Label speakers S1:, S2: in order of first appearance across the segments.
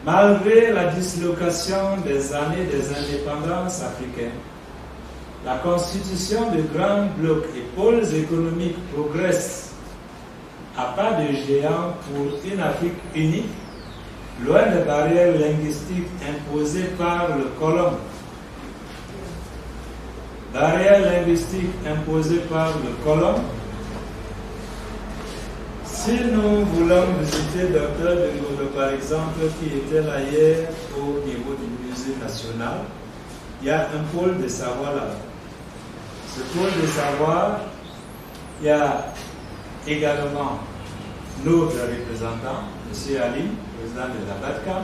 S1: Malgré la dislocation des années des indépendances africaines, la constitution de grands blocs et pôles économiques progresse à pas de géant pour une Afrique unique, loin des barrières linguistiques imposées par le colon. Barrières linguistiques imposées par le colon. Si nous voulons visiter Dr Ngolo, par exemple, qui était là hier au niveau du musée national, il y a un pôle de savoir là-bas. Ce pôle de savoir, il y a également notre représentant, M. Ali, président de la BATCAM.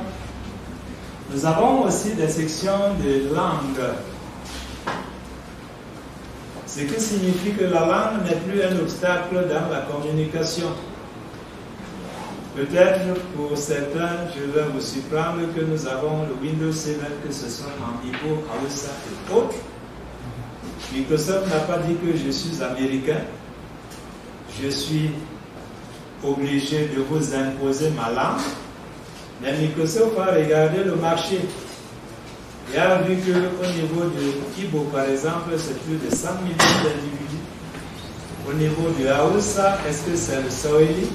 S1: Nous avons aussi des sections de langue. Ce qui signifie que la langue n'est plus un obstacle dans la communication. Peut-être pour certains, je vais vous surprendre que nous avons le Windows 7, que ce soit en Igbo, Hausa et autres. Microsoft n'a pas dit que je suis américain. Je suis obligé de vous imposer ma langue. Mais Microsoft a regardé le marché et a vu qu'au niveau de Igbo, par exemple, c'est plus de 100 millions d'individus. Au niveau du Hausa, est-ce que c'est le Swahili?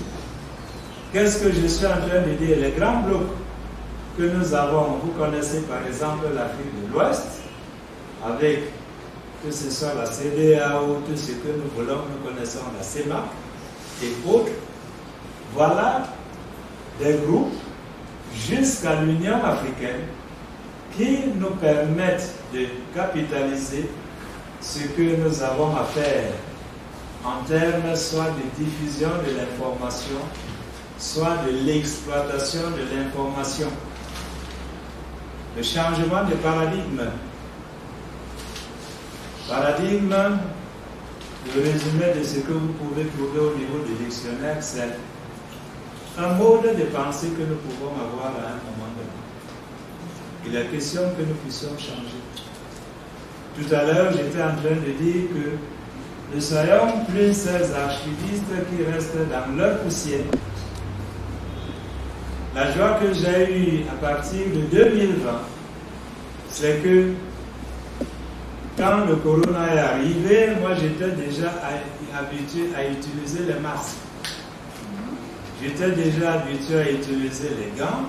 S1: Qu'est-ce que je suis en train de dire? Les grands blocs que nous avons, vous connaissez par exemple l'Afrique de l'Ouest, avec que ce soit la CEDEAO, tout ce que nous voulons, nous connaissons la CEMAC et autres. Voilà des groupes jusqu'à l'Union africaine qui nous permettent de capitaliser ce que nous avons à faire en termes soit de diffusion de l'information, soit de l'exploitation de l'information. Le changement de paradigme. Paradigme, le résumé de ce que vous pouvez trouver au niveau du dictionnaire, c'est un mode de pensée que nous pouvons avoir à un moment donné. Il est question que nous puissions changer. Tout à l'heure, j'étais en train de dire que ne soyons plus ces archivistes qui restent dans leur poussière. La joie que j'ai eue à partir de 2020, c'est que quand le corona est arrivé, moi j'étais déjà habitué à utiliser les masques. J'étais déjà habitué à utiliser les gants.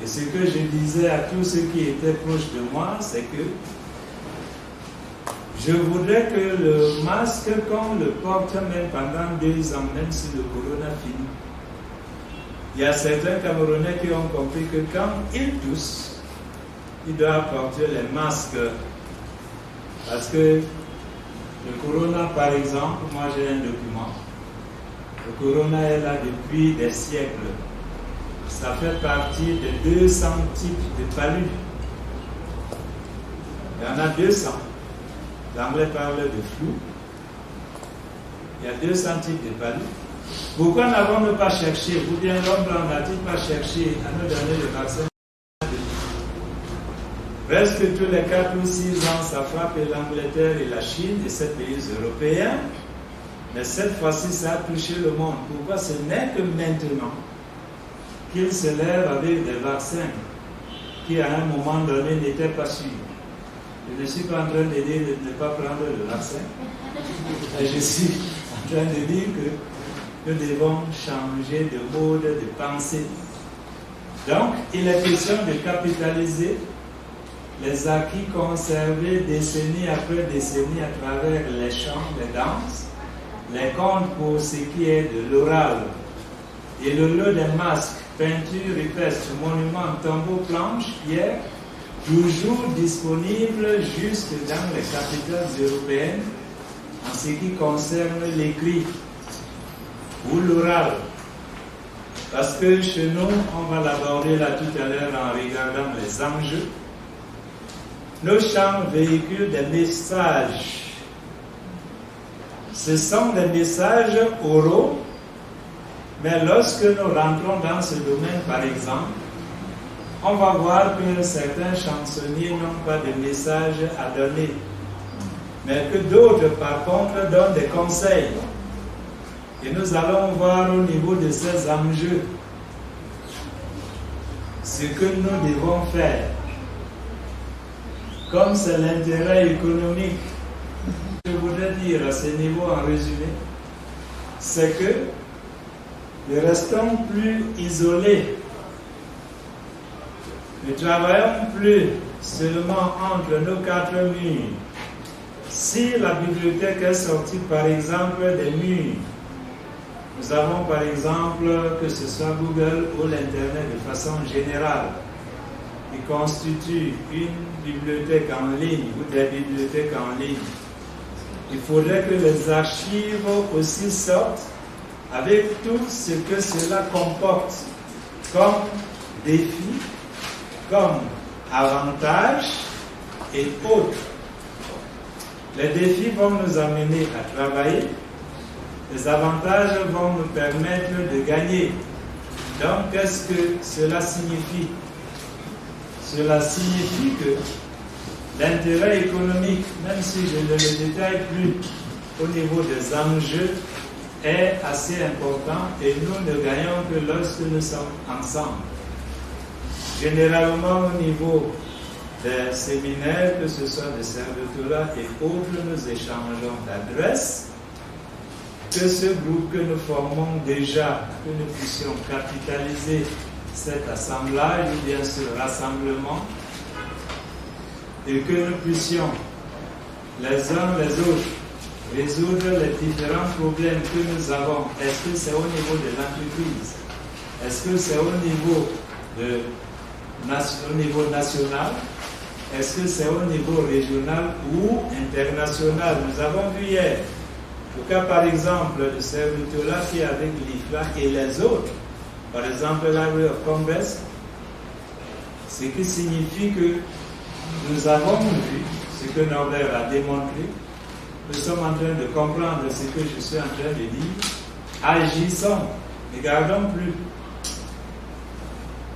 S1: Et ce que je disais à tous ceux qui étaient proches de moi, c'est que je voudrais que le masque, qu'on le porte même pendant 2 ans, même si le corona finit. Il y a certains Camerounais qui ont compris que quand ils toussent, ils doivent porter les masques. Parce que le corona, par exemple, moi j'ai un document. Le corona est là depuis des siècles. Ça fait partie de 200 types de palud. Il y en a 200. L'anglais parle de flou. Il y a 200 types de palud. Pourquoi n'avons-nous pas cherché, ou bien l'homme blanc n'a-t-il pas cherché à nous donner le vaccin? Presque tous les 4 ou 6 ans, ça frappe l'Angleterre et la Chine et 7 pays européens. Mais cette fois-ci, ça a touché le monde. Pourquoi? Ce n'est que maintenant qu'ils se lèvent avec des vaccins qui, à un moment donné, n'étaient pas sûrs. Je ne suis pas en train de dire de ne pas prendre le vaccin. Et je suis en train de dire que nous devons changer de mode de pensée. Donc, il est question de capitaliser les acquis conservés décennie après décennie à travers les chants, les danses, les contes pour ce qui est de l'oral, et le lot des masques, peintures rupestres, monuments, tombeaux, planches, pierres, toujours disponibles jusque dans les capitales européennes en ce qui concerne l'écrit ou l'oral. Parce que chez nous, on va l'aborder là tout à l'heure en regardant les enjeux. Nos chants véhiculent des messages. Ce sont des messages oraux, mais lorsque nous rentrons dans ce domaine, par exemple, on va voir que certains chansonniers n'ont pas de message à donner, mais que d'autres, par contre, donnent des conseils. Et nous allons voir au niveau de ces enjeux ce que nous devons faire. Comme c'est l'intérêt économique, je voudrais dire à ce niveau en résumé, c'est que nous restons plus isolés. Ne travaillons plus seulement entre nos quatre murs. Si la bibliothèque est sortie par exemple des murs, nous avons par exemple, que ce soit Google ou l'Internet de façon générale, qui constitue une bibliothèque en ligne ou des bibliothèques en ligne. Il faudrait que les archives aussi sortent avec tout ce que cela comporte comme défis, comme avantages et autres. Les défis vont nous amener à travailler, les avantages vont nous permettre de gagner. Donc, qu'est-ce que cela signifie? Cela signifie que l'intérêt économique, même si je ne le détaille plus au niveau des enjeux, est assez important et nous ne gagnons que lorsque nous sommes ensemble. Généralement, au niveau des séminaires, que ce soit des serviteurs et autres, nous échangeons d'adresses. Que ce groupe que nous formons déjà, que nous puissions capitaliser cet assemblage ou bien ce rassemblement et que nous puissions les uns les autres résoudre les différents problèmes que nous avons. Est-ce que c'est au niveau de l'entreprise? Est-ce que c'est au niveau national? Est-ce que c'est au niveau régional ou international? Nous avons vu hier le cas par exemple de Servitola qui est avec l'IFLA et les autres. Par exemple, la Library of Congress, ce qui signifie que nous avons vu ce que Norbert a démontré. Nous sommes en train de comprendre ce que je suis en train de dire. Agissons, ne gardons plus.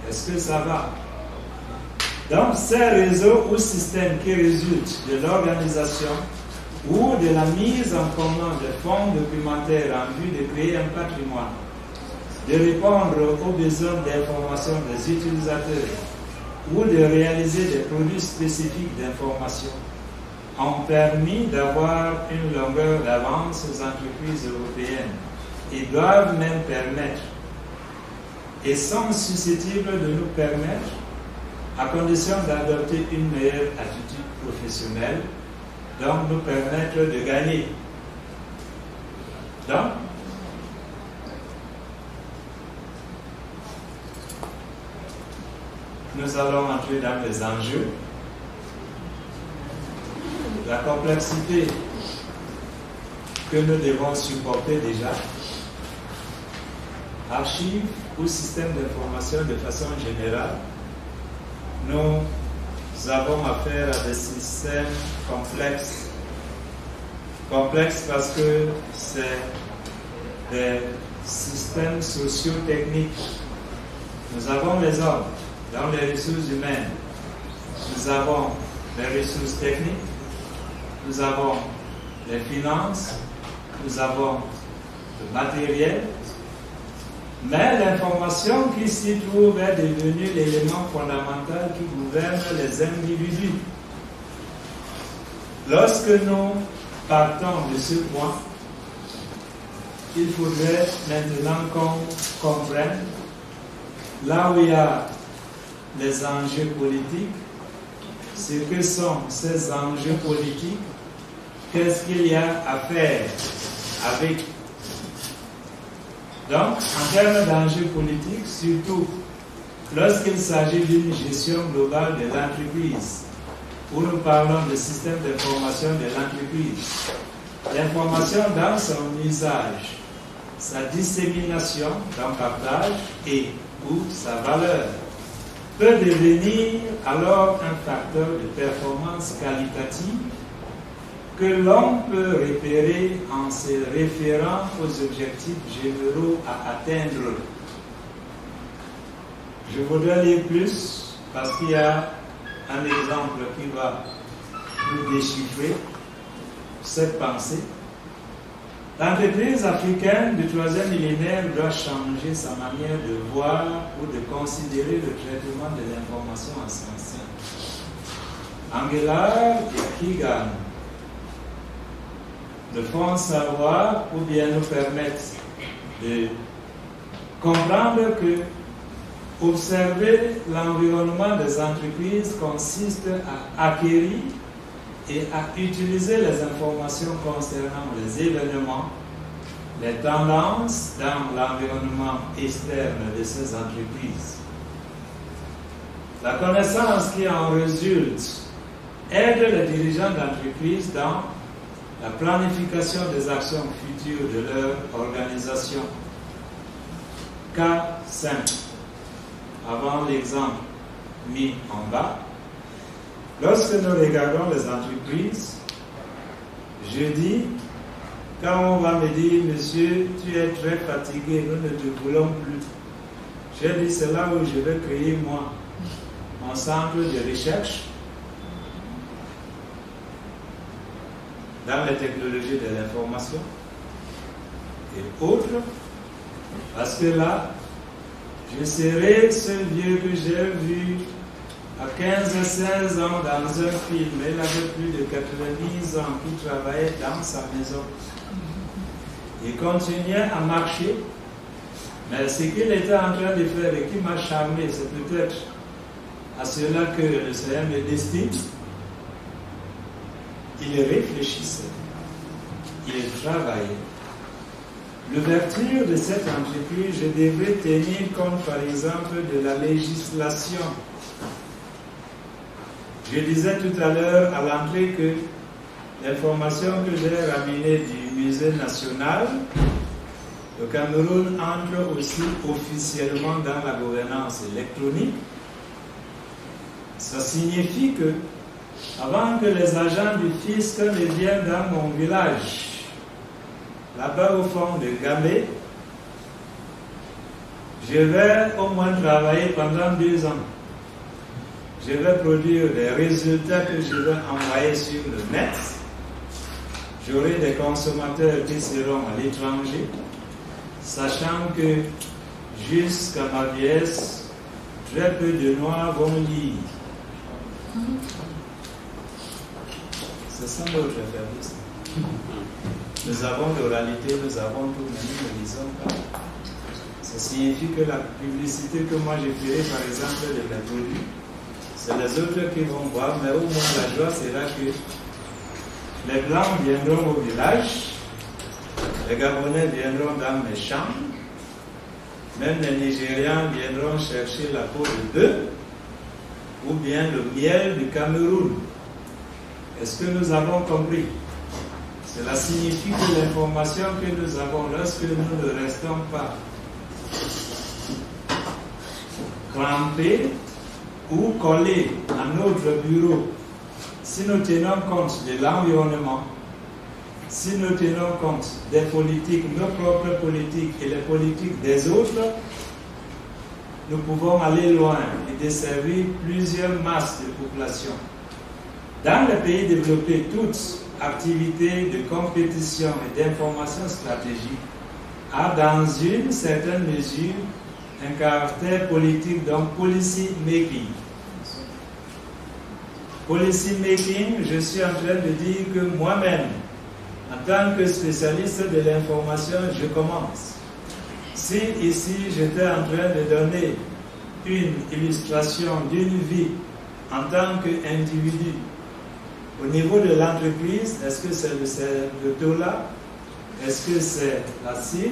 S1: Est-ce que ça va? Donc, ces réseaux ou systèmes qui résultent de l'organisation ou de la mise en commun de fonds documentaires en vue de créer un patrimoine, de répondre aux besoins d'information des utilisateurs ou de réaliser des produits spécifiques d'information, ont permis d'avoir une longueur d'avance aux entreprises européennes et doivent même permettre, et sont susceptibles de nous permettre, à condition d'adopter une meilleure attitude professionnelle, donc nous permettre de gagner. Donc, nous allons entrer dans les enjeux. La complexité que nous devons supporter déjà. Archives ou système d'information de façon générale. Nous avons affaire à des systèmes complexes. Complexes parce que c'est des systèmes socio-techniques. Nous avons les hommes dans les ressources humaines. Nous avons les ressources techniques. Nous avons les finances. Nous avons le matériel. Mais l'information qui s'y trouve est devenue l'élément fondamental qui gouverne les individus. Lorsque nous partons de ce point, il faudrait maintenant qu'on comprenne là où il y a les enjeux politiques, ce que sont ces enjeux politiques, qu'est-ce qu'il y a à faire avec. Donc, en termes d'enjeux politiques, surtout lorsqu'il s'agit d'une gestion globale de l'entreprise, où nous parlons de système d'information de l'entreprise, l'information dans son usage, sa dissémination, son partage et ou sa valeur, peut devenir alors un facteur de performance qualitative que l'on peut repérer en se référant aux objectifs généraux à atteindre. Je voudrais lire plus parce qu'il y a un exemple qui va nous déchiffrer cette pensée. L'entreprise africaine du 3e millénaire doit changer sa manière de voir ou de considérer le traitement de l'information essentielle. Angela et Keegan nous font savoir ou bien nous permettent de comprendre que observer l'environnement des entreprises consiste à acquérir et à utiliser les informations concernant les événements, les tendances dans l'environnement externe de ces entreprises. La connaissance qui en résulte aide les dirigeants d'entreprise dans la planification des actions futures de leur organisation. Cas simple. Avant l'exemple mis en bas, lorsque nous regardons les entreprises, je dis, quand on va me dire, monsieur, tu es très fatigué, nous ne te voulons plus. J'ai dit, c'est là où je vais créer moi, mon centre de recherche dans les technologies de l'information et autres, parce que là, je serai ce vieux que j'ai vu à 15 à 16 ans dans un film. Il avait plus de 90 ans qui travaillait dans sa maison. Il continuait à marcher, mais ce qu'il était en train de faire et qui m'a charmé, c'est peut-être à cela que le Seigneur me destine. Il réfléchissait, il travaillait. L'ouverture de cette entreprise, je devrais tenir compte par exemple de la législation. Je disais tout à l'heure à l'entrée que l'information que j'ai ramenée du musée national, le Cameroun entre aussi officiellement dans la gouvernance électronique. Ça signifie que, avant que les agents du fisc ne viennent dans mon village, là-bas au fond de Gambé, je vais au moins travailler pendant 2 ans. Je vais produire des résultats que je vais envoyer sur le net. J'aurai des consommateurs qui seront à l'étranger, sachant que jusqu'à ma vieillesse, très peu de Noirs vont lire. C'est ça notre faiblesse. Nous avons l'oralité, nous avons tout, mais nous ne lisons pas. Ça signifie que la publicité que moi je ferai, par exemple, de mes produits, c'est les autres qui vont voir, mais au moins la joie sera que les Blancs viendront au village, les Gabonais viendront dans mes champs, même les Nigérians viendront chercher la peau de bœuf, ou bien le miel du Cameroun. Est-ce que nous avons compris? Cela signifie que l'information que nous avons, lorsque nous ne restons pas crampés ou collés à notre bureau, si nous tenons compte de l'environnement, si nous tenons compte des politiques, nos propres politiques et les politiques des autres, nous pouvons aller loin et desservir plusieurs masses de population. Dans les pays développés, toute activité de compétition et d'information stratégique a dans une certaine mesure un caractère politique, donc policy making. Policy making, je suis en train de dire que moi-même, en tant que spécialiste de l'information, je commence. Si ici j'étais en train de donner une illustration d'une vie en tant qu'individu, au niveau de l'entreprise, est-ce que c'est le dollar? Est-ce que c'est la CIL?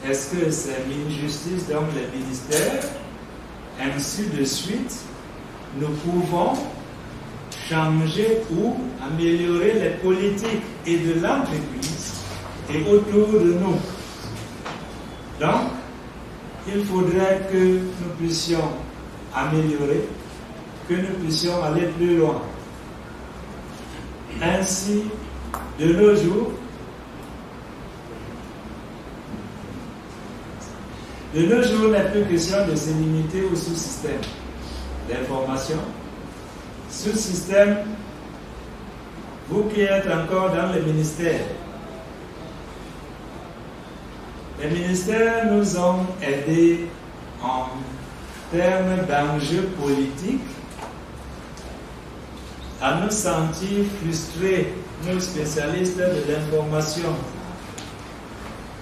S1: Est-ce que c'est Minjustice, donc les ministères? Ainsi de suite, nous pouvons changer ou améliorer les politiques et de l'entreprise et autour de nous. Donc, il faudrait que nous puissions améliorer, que nous puissions aller plus loin. Ainsi, de nos jours, il n'est plus question de se limiter au sous-système d'information. Sous-système, vous qui êtes encore dans le ministère, les ministères nous ont aidés en termes d'enjeux politiques à nous sentir frustrés, nous spécialistes de l'information.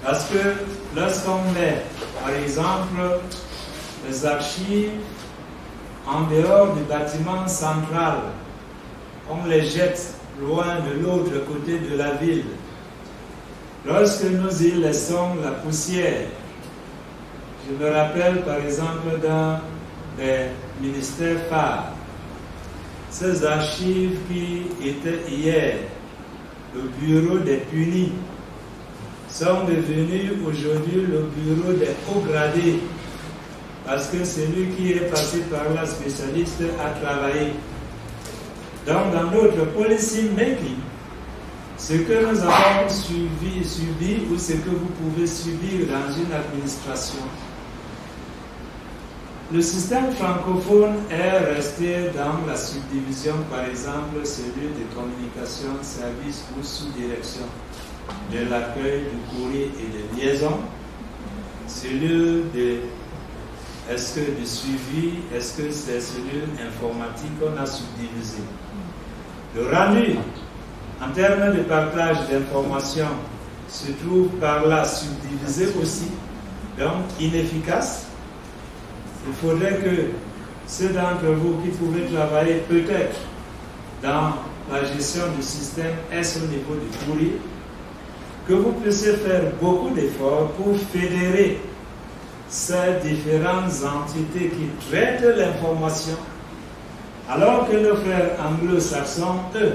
S1: Parce que lorsqu'on met, par exemple, les archives en dehors du bâtiment central, on les jette loin de l'autre côté de la ville. Lorsque nous y laissons la poussière, je me rappelle par exemple dans des ministères phares, ces archives qui étaient hier le bureau des punis sont devenus aujourd'hui le bureau des hauts gradés, parce que celui qui est passé par là, spécialiste, a travaillé. Donc dans notre policy making, ce que nous avons subi ou ce que vous pouvez subir dans une administration, le système francophone est resté dans la subdivision, par exemple, celui de communication, service ou sous-direction, de l'accueil, du courrier et de liaison, celui de est-ce que du suivi, est-ce que c'est celui informatique qu'on a subdivisé. Le rendu, en termes de partage d'informations, se trouve par là subdivisé aussi, donc inefficace. Il faudrait que ceux d'entre vous qui pouvaient travailler peut-être dans la gestion du système S au niveau du courrier, que vous puissiez faire beaucoup d'efforts pour fédérer ces différentes entités qui traitent l'information, alors que nos frères anglo-saxons, eux,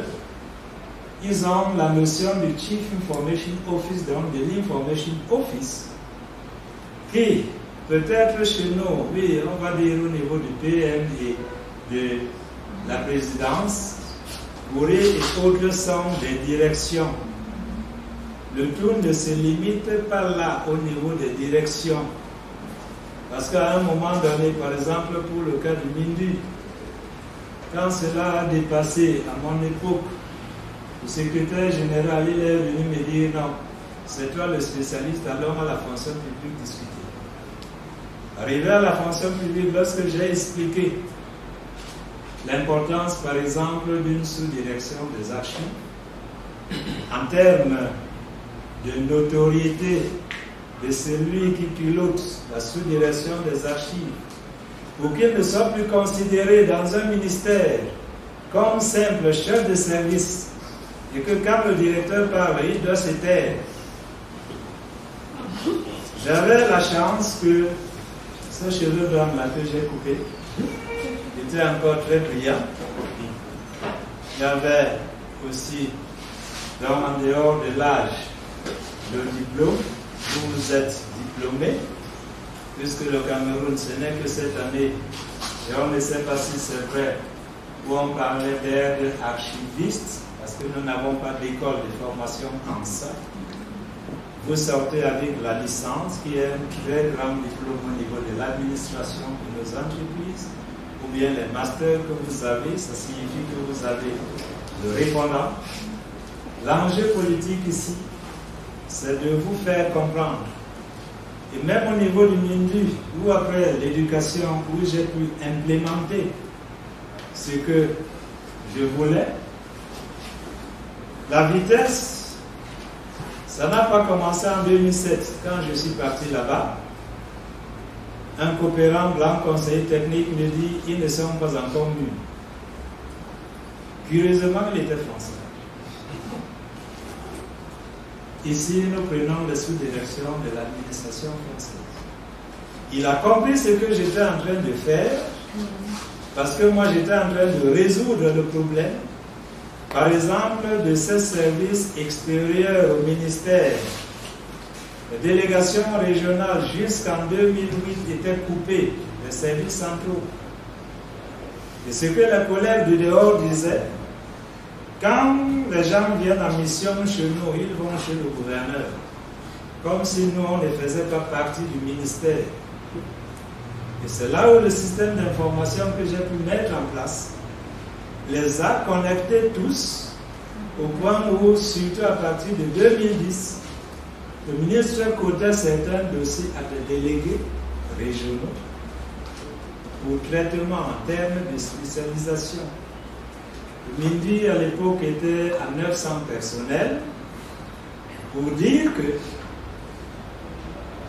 S1: ils ont la notion du Chief Information Office, donc de l'Information Office, qui, peut-être chez nous, oui, on va dire au niveau du PM et de la présidence, courrier et autres sont des directions. Le tout ne se limite pas là au niveau des directions. Parce qu'à un moment donné, par exemple, pour le cas du Mindu, quand cela a dépassé à mon époque, le secrétaire général il est venu me dire non, c'est toi le spécialiste, allons à la fonction publique discuter. Arrivé à la fonction publique, lorsque j'ai expliqué l'importance, par exemple, d'une sous-direction des archives, en termes de notoriété de celui qui pilote la sous-direction des archives, pour qu'il ne soit plus considéré dans un ministère comme simple chef de service, et que quand le directeur parle, il doit se taire. J'avais la chance que ce cheveu blanc-là que j'ai coupé était encore très brillant. Il y avait aussi, en dehors de l'âge, le diplôme. Vous êtes diplômé, puisque le Cameroun, ce n'est que cette année, et on ne sait pas si c'est vrai, où on parlait d'aide archiviste, parce que nous n'avons pas d'école de formation en ça. Vous sortez avec la licence, qui est un très grand diplôme au niveau de l'administration de nos entreprises, ou bien les masters que vous avez, ça signifie que vous avez le répondant. L'enjeu politique ici, c'est de vous faire comprendre. Et même au niveau du Mindu, ou après l'éducation, où j'ai pu implémenter ce que je voulais, la vitesse, ça n'a pas commencé en 2007, quand je suis parti là-bas. Un coopérant blanc conseiller technique me dit « ils ne sont pas encore mûrs ». Curieusement, il était français. Ici, nous prenons les sous-directions de l'administration française. Il a compris ce que j'étais en train de faire, parce que moi j'étais en train de résoudre le problème, par exemple, de ces services extérieurs au ministère. Les délégations régionales jusqu'en 2008 étaient coupées des services centraux. Et ce que la colère du dehors disait, quand les gens viennent en mission chez nous, ils vont chez le gouverneur, comme si nous, on ne faisait pas partie du ministère. Et c'est là où le système d'information que j'ai pu mettre en place les a connectés tous, au point où, surtout à partir de 2010, Le ministre quota certains dossiers à des délégués régionaux pour traitement en termes de spécialisation. Le Mindri à l'époque était à 900 personnels pour dire que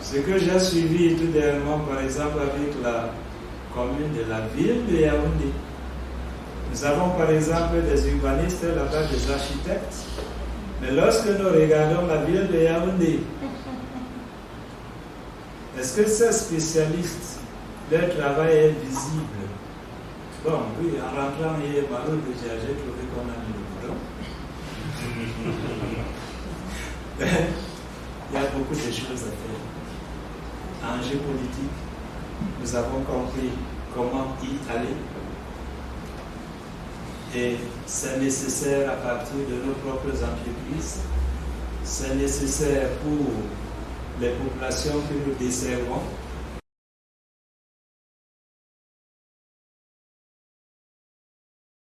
S1: ce que j'ai suivi tout dernièrement, par exemple, avec la commune de la ville de Yaoundé. Nous avons par exemple des urbanistes là-bas, des architectes, mais lorsque nous regardons la ville de Yaoundé, est-ce que ces spécialistes, leur travail est visible? Bon, oui, en rentrant hier, Malo déjà, j'ai trouvé qu'on a mis le boulot. Il y a beaucoup de choses à faire. Enjeu politique, nous avons compris comment y aller. Et c'est nécessaire à partir de nos propres entreprises. C'est nécessaire pour les populations que nous desservons.